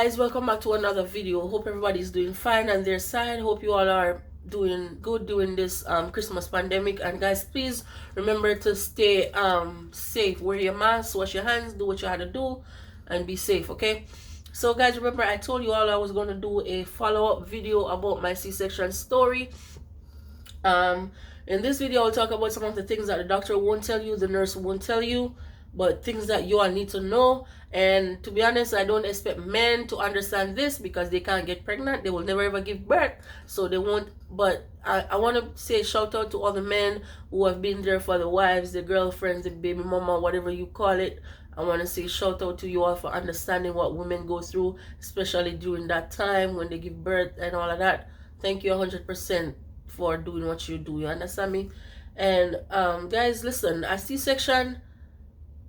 guys, welcome back to another video. Hope everybody's doing fine on their side. Hope you all are doing good during this Christmas pandemic. And guys, please remember to stay safe. Wear your mask, wash your hands, do what you had to do, and be safe, okay? So guys, remember I told you all I was going to do a follow-up video about my C-section story. In this video I'll talk about some of the things that the doctor won't tell you, the nurse won't tell you, but things that you all need to know. And to be honest, I don't expect men to understand this because they can't get pregnant. They will never ever give birth, so they won't. But I want to say shout out to all the men who have been there for the wives, the girlfriends, the baby mama, whatever you call it. I want to say shout out to you all for understanding what women go through, especially during that time when they give birth and all of that. Thank you 100% for doing what you do. You understand me? And guys, listen, a C-section,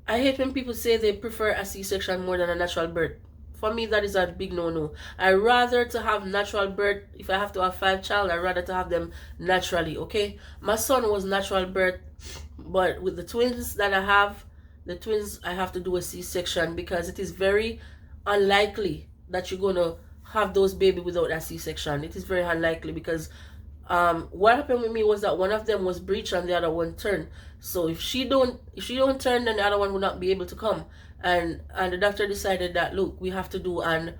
I hate when people say they prefer a C-section more than a natural birth. For me, that is a big no-no. I rather to have natural birth. If I have to have 5 child, I rather to have them naturally, okay? My son was natural birth, but with the twins that I have, I have to do a C-section because it is very unlikely that you're going to have those baby without a C-section. It is very unlikely because what happened with me was that one of them was breech and the other one turned. So if she don't turn, then the other one will not be able to come. And the doctor decided that, look, we have to do an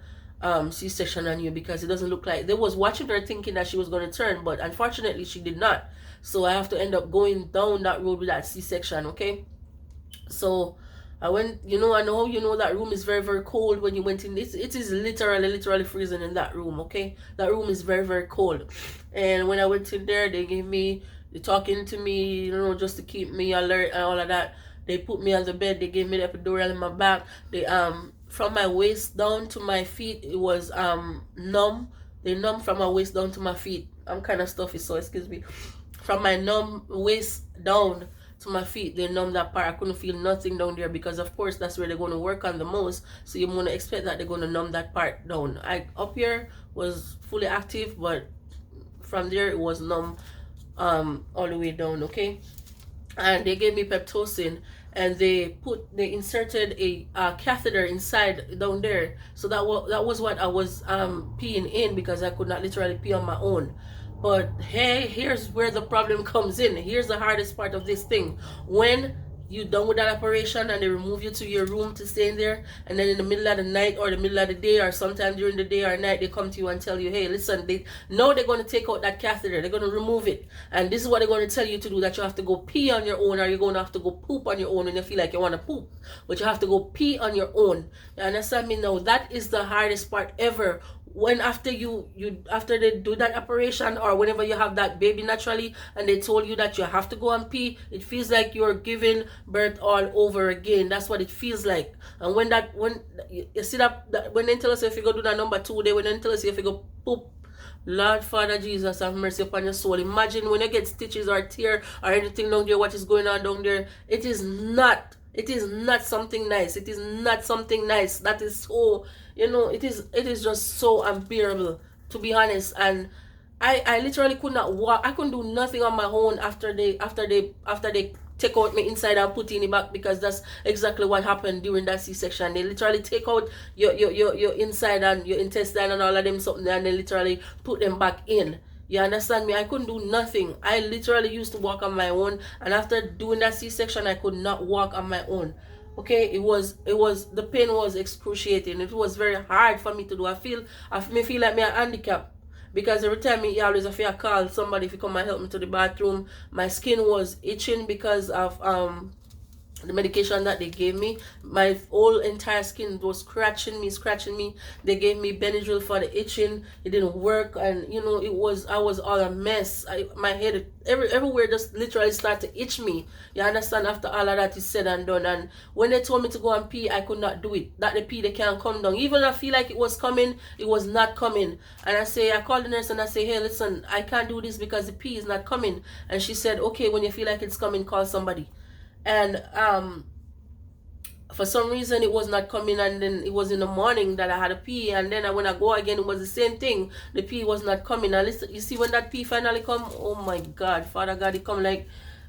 C-section on you because it doesn't look like, they was watching her thinking that she was going to turn, but unfortunately she did not. So I have to end up going down that road with that C-section, okay? So I went, I know that room is very, very cold when you went in. It is literally freezing in that room, okay? That room is very, very cold. And when I went in there, they talking to me, just to keep me alert and all of that. They put me on the bed, they gave me the epidural in my back. They from my waist down to my feet, it was numb. They numb from my waist down to my feet. I'm kind of stuffy, so excuse me. From my numb waist down to my feet, they numb that part. I couldn't feel nothing down there because of course that's where they're going to work on the most, so you're going to expect that they're going to numb that part down. Up here was fully active, but from there it was numb all the way down, okay? And they gave me Peptocin, and they inserted a catheter inside down there. So that was what I was peeing in because I could not literally pee on my own. But hey, here's where the problem comes in. Here's the hardest part of this thing. When you done with that operation and they remove you to your room to stay in there, and then in the middle of the night or the middle of the day or sometime during the day or night, they come to you and tell you, hey, listen, they're going to take out that catheter. They're going to remove it. And this is what they're going to tell you to do, that you have to go pee on your own, or you're going to have to go poop on your own when you feel like you want to poop. But you have to go pee on your own. You understand me now? That is the hardest part ever. When after they do that operation, or whenever you have that baby naturally and they told you that you have to go and pee, it feels like you're giving birth all over again. That's what it feels like. And when you see that when they tell us if you go do that number 2 day, when they tell us if you go poop, Lord Father Jesus, have mercy upon your soul. Imagine when you get stitches or tear or anything down there, what is going on down there. It is not something nice. It is not something nice. That is so, it is just so unbearable, to be honest. And I literally could not walk. I couldn't do nothing on my own after they take out me inside and put in the back, because that's exactly what happened during that C-section. They literally take out your inside and your intestine and all of them something, and they literally put them back in. You understand me? I couldn't do nothing. I literally used to walk on my own, and after doing that C-section, I could not walk on my own. Okay, the pain was excruciating. It was very hard for me to do. I feel like me a handicap, because every time I always have to call somebody to come and help me to the bathroom. My skin was itching because of the medication that they gave me. My whole entire skin was scratching me. They gave me Benadryl for the itching. It didn't work, and I was all a mess. My head, everywhere just literally started to itch me. You understand? After all of that is said and done, and when they told me to go and pee, I could not do it. That the pee, they can't come down. Even I feel like it was coming, it was not coming. And I called the nurse and I say, hey, listen, I can't do this because the pee is not coming. And she said, okay, when you feel like it's coming, call somebody. And for some reason it was not coming, and then it was in the morning that I had a pee, and then when I go again, it was the same thing. The pee was not coming. And listen, you see, when that pee finally come, oh my God, Father God, it come like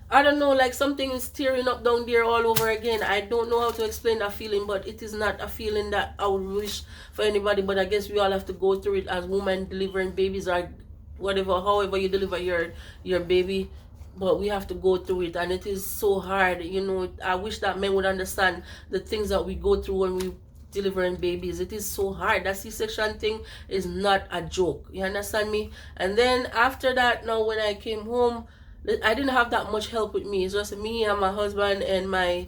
I don't know, like something is tearing up down there all over again. I don't know how to explain that feeling, but it is not a feeling that I would wish for anybody. But I guess we all have to go through it as women delivering babies or whatever, however you deliver your baby. But we have to go through it, and it is so hard. You know, I wish that men would understand the things that we go through when we delivering babies. It is so hard. That C-section thing is not a joke. You understand me? And then after that, now when I came home, I didn't have that much help with me. It's just me and my husband and my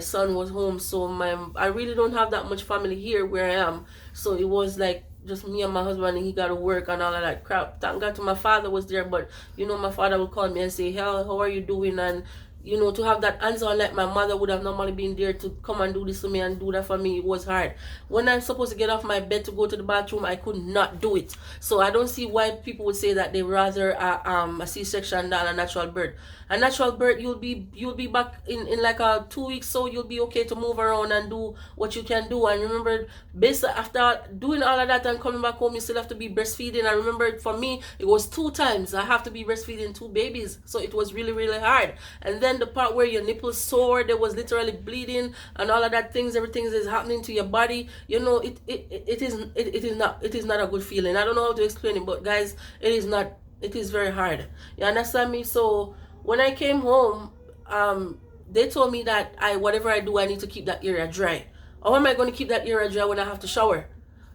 son was home. So I really don't have that much family here where I am. So it was like just me and my husband, and he got to work and all of that crap. Thank God to my father was there, but you know, my father would call me and say, "Hell, how are you doing?" And you know, to have that answer like my mother would have normally been there to come and do this for me and do that for me, it was hard. When I'm supposed to get off my bed to go to the bathroom, I could not do it. So I don't see why people would say that they rather a C-section than a natural birth. A natural birth, you'll be back in like a 2 weeks, so you'll be okay to move around and do what you can do. And remember, based after doing all of that and coming back home, you still have to be breastfeeding. I remember for me, it was 2 times I have to be breastfeeding 2 babies, so it was really really hard. And then the part where your nipples sore, there was literally bleeding and all of that things, everything is happening to your body. You know, it is not a good feeling. I don't know how to explain it, but guys, it is not. It is very hard. You understand me? So when I came home, they told me that whatever I do, I need to keep that area dry. How am I going to keep that area dry when I have to shower?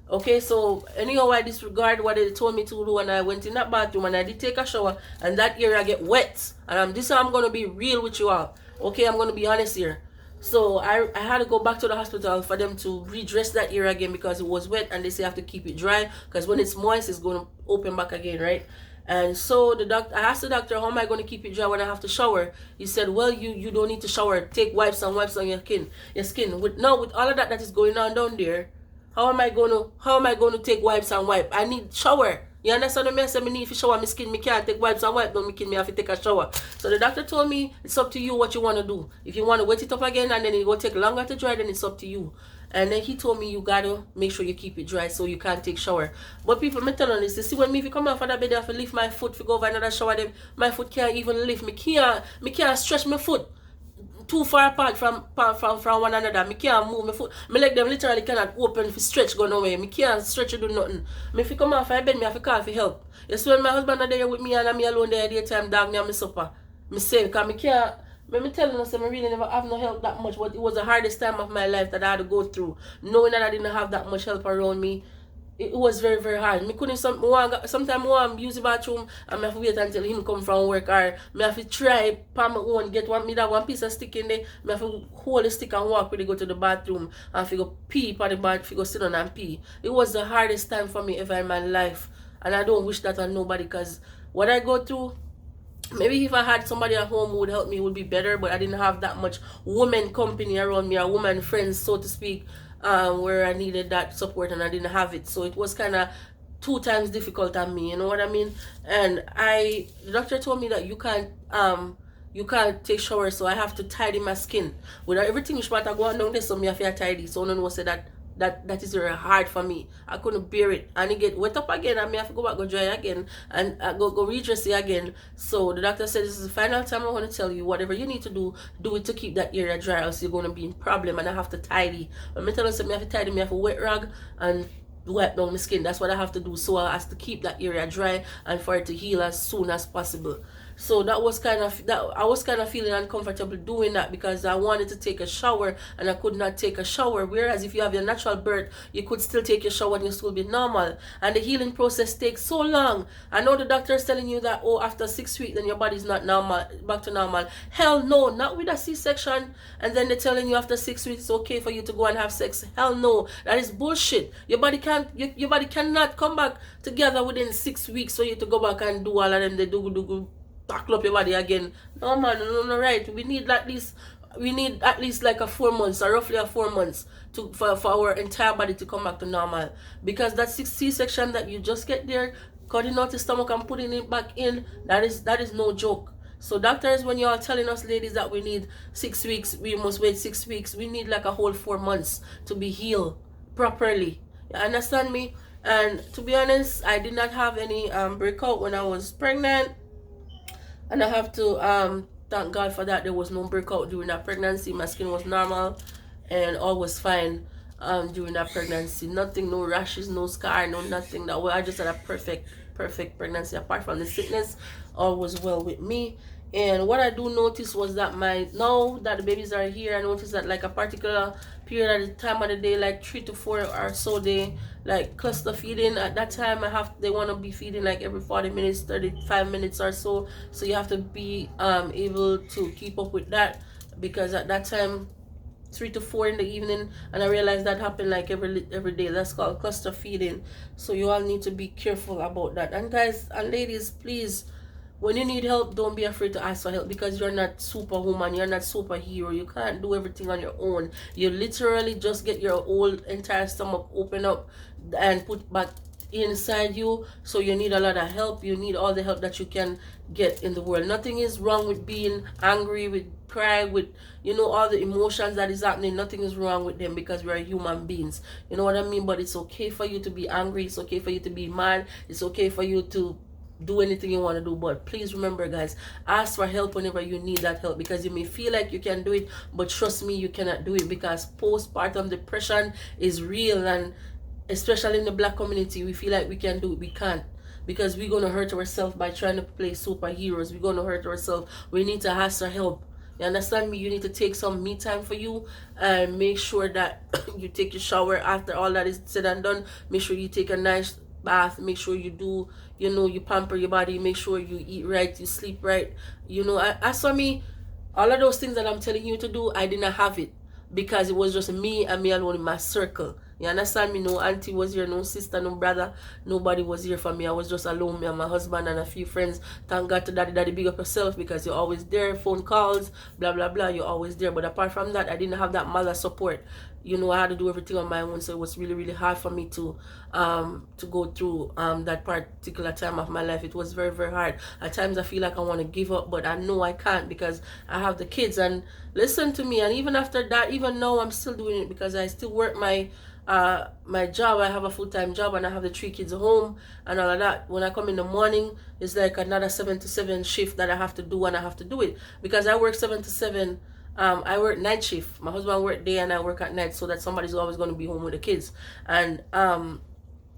Okay, so anyhow, I disregard what they told me to do, and I went in that bathroom and I did take a shower, and that area get wet. And I'm gonna be real with you all. Okay, I'm gonna be honest here. So I had to go back to the hospital for them to redress that area again because it was wet, and they say I have to keep it dry because when it's moist, it's gonna open back again, right? And so I asked the doctor, how am I going to keep it dry when I have to shower? He said, well, you don't need to shower. Take wipes and wipes on your skin. With all of that is going on down there, how am I going to take wipes and wipe? I need shower. You understand what I say? I need to shower my skin. I can't take wipes and wipe. Don't make me have to take a shower. So the doctor told me it's up to you what you want to do. If you want to wet it up again and then it will take longer to dry, then it's up to you. And then he told me you gotta make sure you keep it dry so you can't take shower. But people, me telling this, you see when me if you come off of that bed, I have to lift my foot to go over another shower, then my foot can't even lift. Me can't stretch my foot too far apart from one another. Me can't move my foot. My leg them literally cannot open for stretch going away. Me can't stretch or do nothing. Me if you come off my bed, me have to call for help. You see when my husband are there with me and I'm alone there daytime, dog me and my supper. Me say because me can't. Me telling us that I really never have no help that much, but it was the hardest time of my life that I had to go through. Knowing that I didn't have that much help around me, it was very, very hard. Me couldn't sometimes I want to use the bathroom and I have to wait until him come from work, or I have to try by my own, get one piece of stick in there, I have to hold the stick and walk when they go to the bathroom and if you go pee for the bath, if you go sit down and pee. It was the hardest time for me ever in my life. And I don't wish that on nobody because what I go through, maybe if I had somebody at home who would help me, it would be better, but I didn't have that much woman company around me, or woman friends, so to speak, where I needed that support and I didn't have it. So it was kind of 2 times difficult on me, you know what I mean? And the doctor told me that you can't take showers, so I have to tidy my skin. Without everything you should go on down there, so me have to tidy. So no one said that is very hard for me. I couldn't bear it. And it get wet up again and me have to go back, go dry again and go redress it again. So the doctor said, this is the final time I want to tell you, whatever you need to do it to keep that area dry, else you're going to be in problem and I have to tidy. When me tell us me have to tidy, me have a wet rag and wipe down my skin. That's what I have to do so as to keep that area dry and for it to heal as soon as possible. So I was kind of feeling uncomfortable doing that because I wanted to take a shower and I could not take a shower. Whereas if you have your natural birth, you could still take your shower and you still be normal. And the healing process takes so long. I know the doctor is telling you that, oh, after 6 weeks, then your body's not normal, back to normal. Hell no, not with a C-section. And then they're telling you after 6 weeks it's okay for you to go and have sex. Hell no, that is bullshit. Your body cannot come back together within 6 weeks for you to go back and do all of them. They do tackle up your body again. No man, no right. We need at least like a 4 months, or roughly 4 months for our entire body to come back to normal. Because that C-section that you just get there, cutting out the stomach and putting it back in, that is no joke. So doctors, when you are telling us ladies that we need 6 weeks, we must wait 6 weeks, we need like a whole 4 months to be healed properly. You understand me? And to be honest, I did not have any breakout when I was pregnant. And I have to thank God for that. There was no breakout during that pregnancy. My skin was normal and all was fine during that pregnancy. Nothing, no rashes, no scar, no nothing. That I just had a perfect pregnancy. Apart from the sickness, all was well with me. And what I do notice was that now that the babies are here, I noticed that like a particular period at the time of the day, like 3 to 4 or so, they like cluster feeding. At that time they want to be feeding like every 40 minutes, 35 minutes or so. So you have to be able to keep up with that, because at that time 3 to 4 in the evening, and I realized that happened like every day. That's called cluster feeding. So you all need to be careful about that. And guys and ladies, please, when you need help, don't be afraid to ask for help, because you're not superwoman, you're not superhero. You can't do everything on your own. You literally just get your whole entire stomach open up and put back inside you. So you need a lot of help. You need all the help that you can get in the world. Nothing is wrong with being angry, with pride, with all the emotions that is happening. Nothing is wrong with them, because we are human beings. You know what I mean? But it's okay for you to be angry. It's okay for you to be mad. It's okay for you to do anything you want to do. But please remember, guys, ask for help whenever you need that help, because you may feel like you can do it, but trust me, you cannot do it, because postpartum depression is real. And especially in the Black community, we feel like we can do it. We can't, because we're going to hurt ourselves by trying to play superheroes. We're going to hurt ourselves. We need to ask for help. You understand me? You need to take some me time for you, and make sure that you take your shower after all that is said and done. Make sure you take a nice bath. Make sure you do, you pamper your body. Make sure you eat right, you sleep right. As for me, all of those things that I'm telling you to do, I didn't have it, because it was just me and me alone in my circle. You understand me? No auntie was here, no sister, no brother. Nobody was here for me. I was just alone, me and my husband and a few friends. Thank God to daddy. Daddy, big up yourself, because you're always there. Phone calls, blah, blah, blah. You're always there. But apart from that, I didn't have that mother support. I had to do everything on my own. So it was really, really hard for me to go through that particular time of my life. It was very, very hard. At times I feel like I want to give up, but I know I can't, because I have the kids. And listen to me, and even after that, even now, I'm still doing it, because I still work my job. I have a full-time job, and I have the 3 kids at home and all of that. When I come in the morning, it's like another 7 to 7 shift that I have to do, and I have to do it because I work 7 to 7. I work night shift. My husband work day and I work at night, so that somebody's always going to be home with the kids. And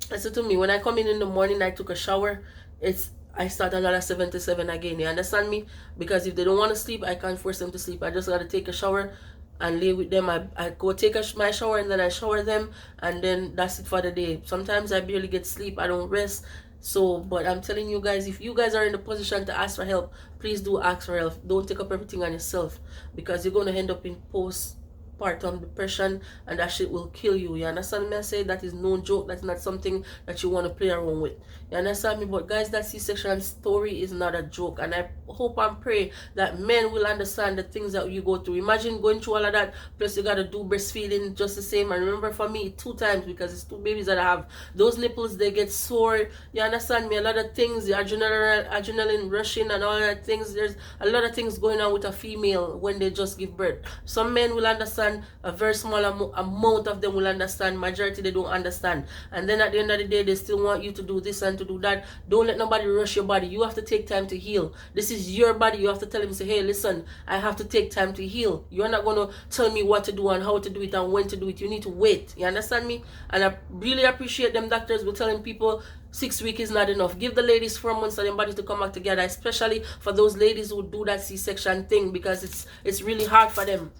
listen to me, when I come in the morning, I took a shower, I start another 7 to 7 again. You understand me? Because if they don't want to sleep, I can't force them to sleep. I just got to take a shower and lay with them. I go take my shower, and then I shower them, and then that's it for the day. Sometimes I barely get sleep. I don't rest. So, but I'm telling you guys, if you guys are in the position to ask for help, please do ask for help. Don't take up everything on yourself, because you're going to end up in postpartum depression, and that shit will kill you. You understand me? I say that is no joke. That's not something that you want to play around with. You understand me? But guys, that C-section story is not a joke, and I hope and pray that men will understand the things that you go through. Imagine going through all of that, plus you got to do breastfeeding just the same. And remember, for me, 2 times, because it's 2 babies that I have. Those nipples, they get sore. You understand me? A lot of things, the adrenaline rushing and all that things. There's a lot of things going on with a female when they just give birth. Some men will understand, a very small amount of them will understand. Majority, they don't understand. And then at the end of the day, they still want you to do this and to do that. Don't let nobody rush your body. You have to take time to heal. This is your body. You have to tell him, say, hey, listen, I have to take time to heal. You're not going to tell me what to do and how to do it and when to do it. You need to wait. You understand me? And I really appreciate them doctors were telling people 6 weeks is not enough. Give the ladies 4 months for their body to come back together, especially for those ladies who do that C-section thing, because it's really hard for them.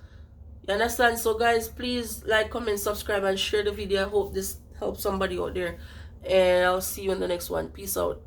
You understand? So guys, please like, comment, subscribe, and share the video. I hope this helps somebody out there, and I'll see you in the next one. Peace out.